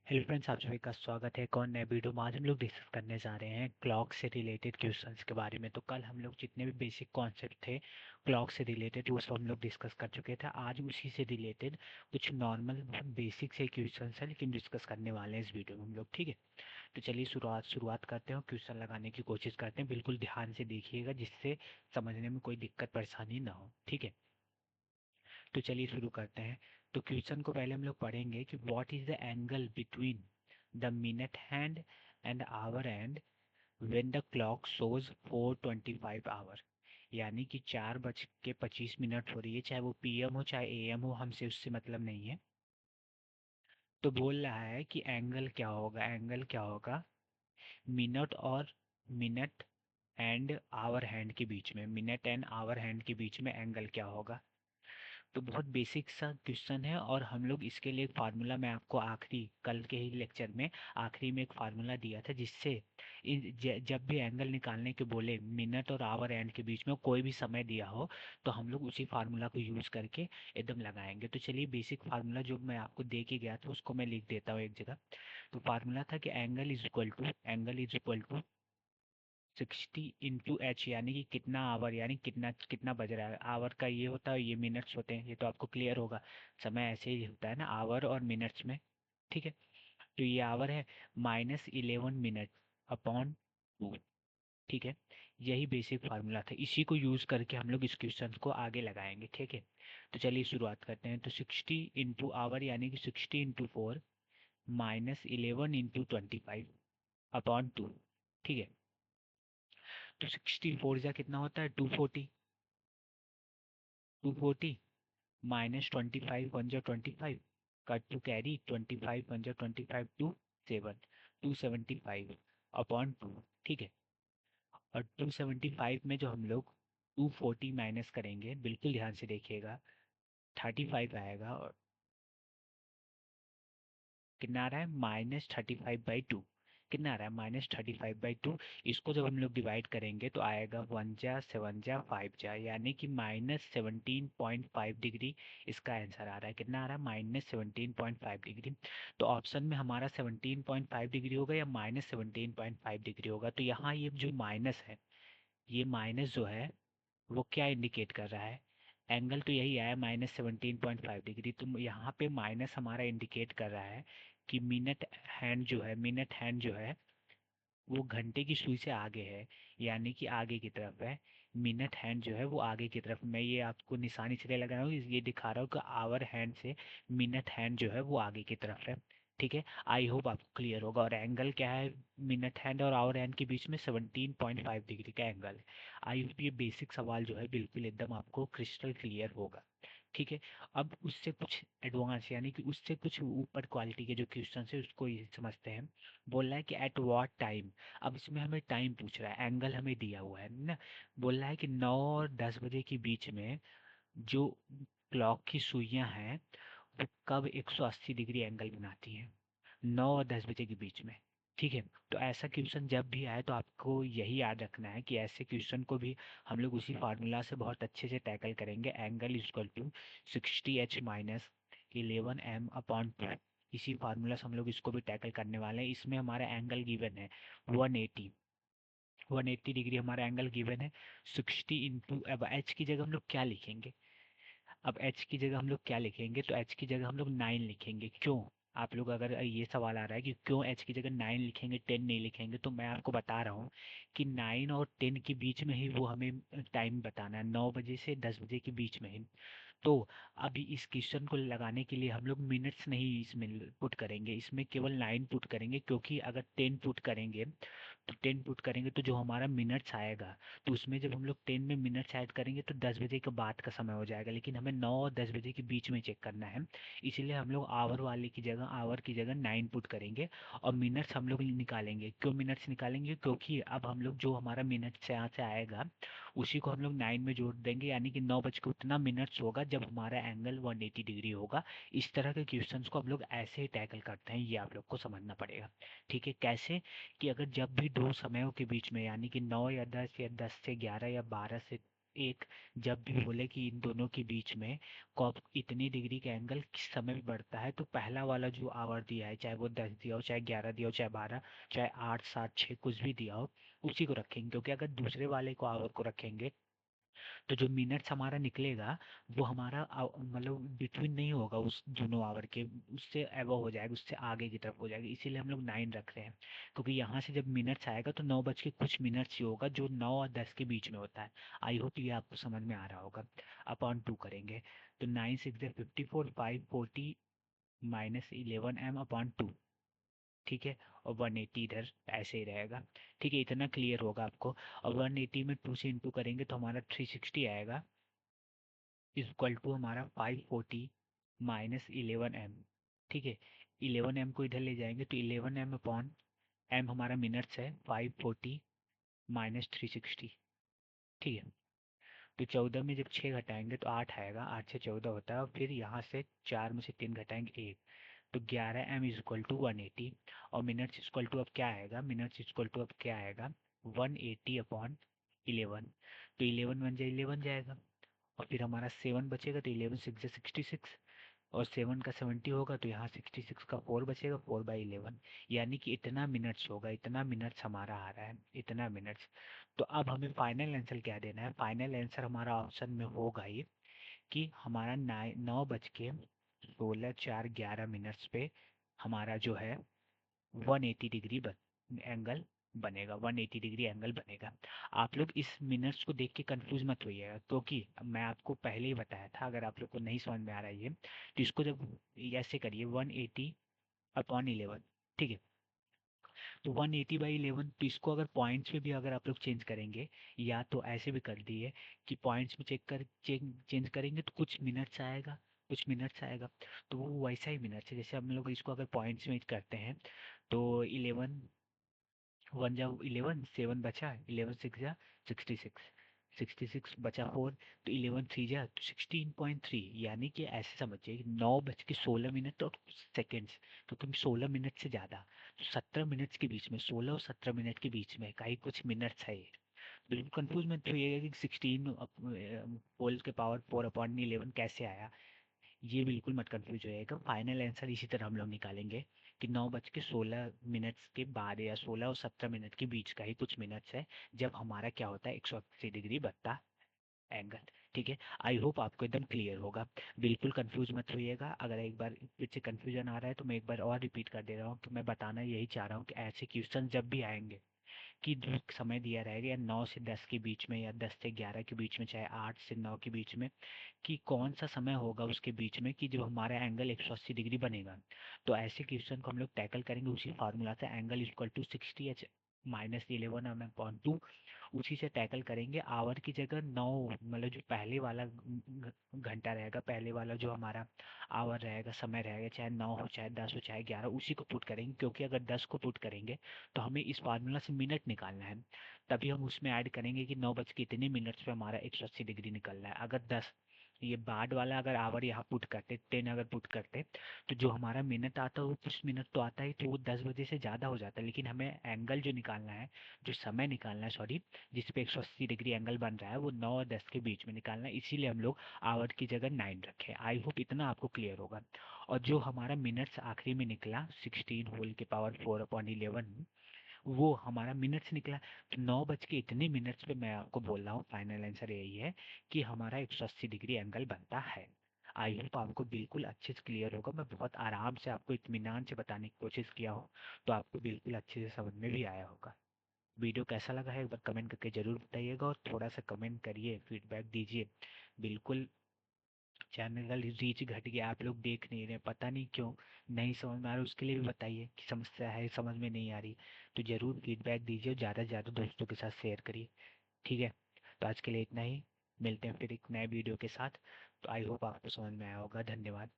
Hello friends, आप सभी का स्वागत है एक और नए वीडियो में। आज हम लोग डिस्कस करने जा रहे हैं क्लॉक से रिलेटेड क्वेश्चंस के बारे में। तो कल हम लोग जितने भी बेसिक कॉन्सेप्ट थे क्लॉक से रिलेटेड वो सब हम लोग डिस्कस कर चुके थे। आज उसी से रिलेटेड कुछ नॉर्मल बेसिक से क्वेश्चंस है लेकिन डिस्कस करने वाले हैं इस वीडियो में हम लोग, ठीक है। तो चलिए शुरुआत करते हैं, क्वेश्चन लगाने की कोशिश करते हैं। बिल्कुल ध्यान से देखिएगा जिससे समझने में कोई दिक्कत परेशानी ना हो, ठीक है। तो चलिए शुरू करते हैं। तो क्वेश्चन को पहले हम लोग पढ़ेंगे कि what is the angle between the minute hand and hour hand when the clock shows 4:25 hour. यानी कि 4:25 हो रही है, चाहे वो पीएम हो चाहे एएम हो, हमसे उससे मतलब नहीं है। तो बोल रहा है कि एंगल क्या होगा, एंगल क्या होगा मिनट और मिनट एंड आवर हैंड के बीच में, मिनट एंड आवर हैंड के बीच में एंगल क्या होगा। तो बहुत बेसिक सा क्वेश्चन है और हम लोग इसके लिए एक फार्मूला, मैं आपको आखिरी कल के ही लेक्चर में आखिरी में एक फार्मूला दिया था जिससे जब भी एंगल निकालने के बोले मिनट और आवर एंड के बीच में कोई भी समय दिया हो तो हम लोग उसी फार्मूला को यूज करके एकदम लगाएंगे। तो चलिए बेसिक फार्मूला जो मैं आपको दे के गया था उसको मैं लिख देता हूँ एक जगह। तो फार्मूला था कि angle is equal to 60 × h, यानी कि कितना आवर, यानी कितना कितना बज रहा है। आवर का ये होता है, ये मिनट्स होते हैं, ये तो आपको क्लियर होगा। समय ऐसे ही होता है ना, आवर और मिनट्स में, ठीक है। तो ये आवर है, -11 मिनट अपॉन 2, ठीक है। यही बेसिक फार्मूला था, इसी को यूज करके हम लोग इस क्वेश्चन को आगे लगाएंगे, ठीक है। तो चलिए शुरुआत करते हैं। तो 60 × आवर यानी कि 60 × 4 -11 × 25 अपॉन 2, ठीक है। तो 64 जा कितना होता है, 240। 240 -25 वन जा 25, कट टू कैरी 25 वन जा 25, 7 275 अपॉन 2, ठीक है। और 275 में जो हम लोग 240 माइनस करेंगे, बिल्कुल ध्यान से देखिएगा, 35 आएगा और कितना आ रहा है, -35/2। कितना आ रहा है, -35/2। इसको जब हम लोग डिवाइड करेंगे तो आएगा 1 जा 7 जा 5 जा, यानी कि -17.5 डिग्री इसका आंसर आ रहा है। कितना आ रहा है, -17.5 डिग्री। तो ऑप्शन में हमारा 17.5 डिग्री होगा या -17.5 डिग्री होगा। तो यहाँ ये जो माइनस है, ये माइनस जो है वो क्या इंडिकेट कर रहा है, एंगल तो यही आया -17.5 डिग्री। तो यहाँ पे माइनस हमारा इंडिकेट कर रहा है कि मिनट हैंड जो है वो घंटे की सुई से आगे है, यानी कि आगे की तरफ है। मिनट हैंड जो है वो आगे की तरफ, मैं ये आपको निशान इसलिए लगा रहा हूँ, ये दिखा रहा हूँ कि आवर हैंड से मिनट हैंड जो है वो आगे की तरफ है, ठीक है। आई होप आपको क्लियर होगा। और एंगल क्या है मिनट हैंड और आवर हैंड के बीच में, 17.5 डिग्री का एंगल है। आई होप ये बेसिक सवाल जो है बिल्कुल एकदम आपको क्रिस्टल क्लियर होगा, ठीक है। अब उससे कुछ एडवांस यानी कि उससे कुछ ऊपर क्वालिटी के जो क्वेश्चन है उसको ये समझते हैं। बोल रहा है कि एट व्हाट टाइम, अब इसमें हमें टाइम पूछ रहा है, एंगल हमें दिया हुआ है ना। बोल रहा है कि 9 और 10 बजे के बीच में जो क्लॉक की सुइयां हैं वो कब 180 डिग्री एंगल बनाती हैं, 9 और 10 बजे के बीच में, ठीक है। तो ऐसा क्वेश्चन जब भी आए तो आपको यही याद रखना है कि ऐसे क्वेश्चन को भी हम लोग उसी फार्मूला से बहुत अच्छे से टैकल करेंगे। Angle is equal to 60h minus 11m upon 2। इसी फार्मूला से हम लोग इसको भी टैकल करने वाले हैं। इसमें हमारा एंगल गिवन है 180, 180 डिग्री हमारा एंगल गिवन है। 60 इंटू, अब एच की जगह हम लोग क्या लिखेंगे, अब एच की जगह हम लोग क्या लिखेंगे, तो एच की जगह हम लोग 9 लिखेंगे। क्यों, आप लोग अगर ये सवाल आ रहा है कि क्यों एच की जगह 9 लिखेंगे 10 नहीं लिखेंगे, तो मैं आपको बता रहा हूँ कि 9 और 10 के बीच में ही वो हमें टाइम बताना है, 9 बजे से 10 बजे के बीच में ही। तो अभी इस क्वेश्चन को लगाने के लिए हम लोग मिनट्स नहीं इसमें पुट करेंगे, इसमें केवल 9 पुट करेंगे। क्योंकि अगर 10 पुट करेंगे तो 10 पुट करेंगे तो जो हमारा मिनट्स आएगा, तो उसमें जब हम लोग 10 में मिनट्स ऐड करेंगे तो 10 बजे के बाद का समय हो जाएगा, लेकिन हमें 9 और 10 बजे के बीच में चेक करना है। इसीलिए हम लोग आवर की जगह 9 पुट करेंगे और मिनट्स हम लोग निकालेंगे। क्यों मिनट्स निकालेंगे, क्योंकि अब हम लोग जो हमारा मिनट से यहाँ से आएगा उसी को हम लोग 9 में जोड़ देंगे, यानी कि 9 बज के उतना मिनट्स होगा जब हमारा एंगल 180 डिग्री होगा। इस तरह के क्वेश्चंस को हम लोग ऐसे ही टैकल करते हैं, ये आप लोग को समझना पड़ेगा, ठीक है। कैसे, कि अगर जब भी दो समयों के बीच में, यानी कि 9 या 10 या 10 से 11 या 12 से एक जब भी बोले कि इन दोनों के बीच में कॉप इतनी डिग्री का एंगल किस समय भी बढ़ता है, तो पहला वाला जो आवर दिया है, चाहे वो 10 दिया हो, चाहे 11 दिया हो, चाहे 12, चाहे 8 7 6 कुछ भी दिया हो, उसी को रखेंगे। क्योंकि अगर दूसरे वाले को आवर को रखेंगे तो जो मिनट्स हमारा निकलेगा वो हमारा मतलब बिटवीन नहीं होगा उस दोनों आवर के, उससे एबव हो जाएगा, उससे आगे की तरफ हो जाएगा। इसीलिए हम लोग 9 रख रहे हैं, क्योंकि यहाँ से जब मिनट्स आएगा तो 9 बज के कुछ मिनट्स ही होगा, जो 9 और 10 के बीच में होता है। आई होप ये आपको समझ में आ रहा होगा। अपॉन 2 करेंगे तो 9 6 54, 540 -11m/2। ठीक है, और 180 इधर ऐसे ही रहेगा। ठीक है, इतना क्लियर होगा आपको। और 180 में 2 से इंटू करेंगे तो हमारा 360 आएगा, इक्वल टू हमारा 540 -11m। ठीक है, 11m को इधर ले जाएंगे तो 11m/m हमारा मिनट्स है, 540 -360। ठीक है, तो 14 में जब 6 घटाएंगे तो 8 आएगा, 8 से 14 होता है, और फिर यहाँ से 4 में से 3 घटाएंगे 1, तो 11m इज इक्वल टू 180। और मिनट्स इक्वल टू अब क्या आएगा, मिनट्स इक्वल टू अब क्या आएगा, 180/11। तो 11 1 जा 11 जाएगा, और फिर हमारा 7 बचेगा, तो 11 6 जा 66, और 7 का 70 होगा, तो यहाँ 66 का 4 बचेगा, 4/11। यानी कि इतना मिनट्स होगा, इतना मिनट्स हमारा आ रहा है, इतना मिनट्स। तो अब हमें फाइनल आंसर क्या देना है, फाइनल आंसर हमारा ऑप्शन में होगा ये कि हमारा 9 बज के 16 4 11 मिनट्स पे हमारा जो है 180 डिग्री एंगल बनेगा, 180 डिग्री एंगल बनेगा। आप लोग इस मिनट्स को देख के कंफ्यूज मत होइएगा, क्योंकि मैं आपको पहले ही बताया था, अगर आप लोग को नहीं समझ में आ रहा है ये, तो इसको जब ऐसे करिए 180/11। ठीक है, तो 180/11, तो इसको अगर पॉइंट्स में भी अगर आप लोग चेंज करेंगे, या तो ऐसे भी कर दिए कि पॉइंट्स में चेंज करेंगे तो कुछ मिनट्स आएगा, कुछ मिनट्स आएगा, तो वो वैसा ही मिनट्स है। जैसे हम लोग इसको अगर पॉइंट्स में करते हैं तो 11 1 जा 11, 7 बचा, 11 6 जा 66, 66 बचा 4, तो 11 3 जा तो 16.3। यानी कि ऐसे समझिए कि 9 बज के 16 मिनट और सेकेंड्स, तो तुम 16 मिनट से ज़्यादा, तो 17 मिनट्स के बीच में, 16 और 17 मिनट के बीच में का ही कुछ मिनट्स है ये। बिल्कुल कंफ्यूज मत होइएगा कि 16 होल के पावर 4/11 कैसे आया, ये बिल्कुल मत कंफ्यूज होइएगा। फाइनल आंसर इसी तरह हम लोग निकालेंगे कि 9 बज के 16 मिनट्स के बाद या 16 और 17 मिनट के बीच का ही कुछ मिनट्स है, जब हमारा क्या होता है 180 डिग्री बनता एंगल। ठीक है, आई होप आपको एकदम क्लियर होगा। बिल्कुल कंफ्यूज मत होइएगा। अगर एक बार फिर से कंफ्यूजन आ रहा है तो मैं एक बार और रिपीट कर दे रहा हूँ कि मैं बताना यही चाह रहा हूँ कि ऐसे क्वेश्चन जब भी आएंगे कि जो समय दिया रहेगा या 9 से 10 के बीच में या 10 से 11 के बीच में, चाहे 8 से 9 के बीच में, कि कौन सा समय होगा उसके बीच में कि जब हमारा एंगल 180 डिग्री बनेगा, तो ऐसे क्वेश्चन को हम लोग टैकल करेंगे उसी फार्मूला से, angle equal to 60h -11m/2। उसी से टैकल करेंगे। आवर की जगह 9, मतलब जो पहले वाला घंटा रहेगा, पहले वाला जो हमारा आवर रहेगा, समय रहेगा, चाहे 9 हो, चाहे 10 हो, चाहे 11, उसी को पुट करेंगे। क्योंकि अगर 10 को पुट करेंगे तो हमें इस फार्मूला से मिनट निकालना है, तभी हम उसमें ऐड करेंगे कि 9 बज के इतने मिनट्स पे हमारा 180 डिग्री निकलना है। अगर 10 ये बाद वाला अगर आवर यहाँ पुट करते, 10 अगर पुट करते, तो जो हमारा मिनट आता है वो कुछ मिनट तो आता ही, तो वो 10 बजे से ज़्यादा हो जाता है। लेकिन हमें एंगल जो निकालना है, जो समय निकालना है, सॉरी, जिस पे 180 डिग्री एंगल बन रहा है, वो 9 और 10 के बीच में निकालना है। इसीलिए हम लोग आवर की जगह 9 रखे। आई होप इतना आपको क्लियर होगा। और जो हमारा मिनट्स आखिरी में निकला 16 होल के पावर 4/11, वो हमारा मिनट्स निकला। तो 9 बज के इतने मिनट्स पे मैं आपको बोल रहा हूँ, फाइनल आंसर यही है कि हमारा 180 डिग्री एंगल बनता है। आई होप आपको बिल्कुल अच्छे से क्लियर होगा। मैं बहुत आराम से आपको इत्मीनान से बताने की कोशिश किया हूँ, तो आपको बिल्कुल अच्छे से समझ में भी आया होगा। वीडियो कैसा लगा है एक बार कमेंट करके ज़रूर बताइएगा, और थोड़ा सा कमेंट करिए, फीडबैक दीजिए। बिल्कुल, चैनल का रीच घट गया, आप लोग देख नहीं रहे, पता नहीं क्यों, नहीं समझ में आ रहा, उसके लिए भी बताइए कि समस्या है, समझ में नहीं आ रही, तो ज़रूर फीडबैक दीजिए, ज़्यादा से ज़्यादा दोस्तों के साथ शेयर करिए। ठीक है, तो आज के लिए इतना ही। मिलते हैं फिर एक नए वीडियो के साथ। तो आई होप आपको समझ में आया होगा। धन्यवाद।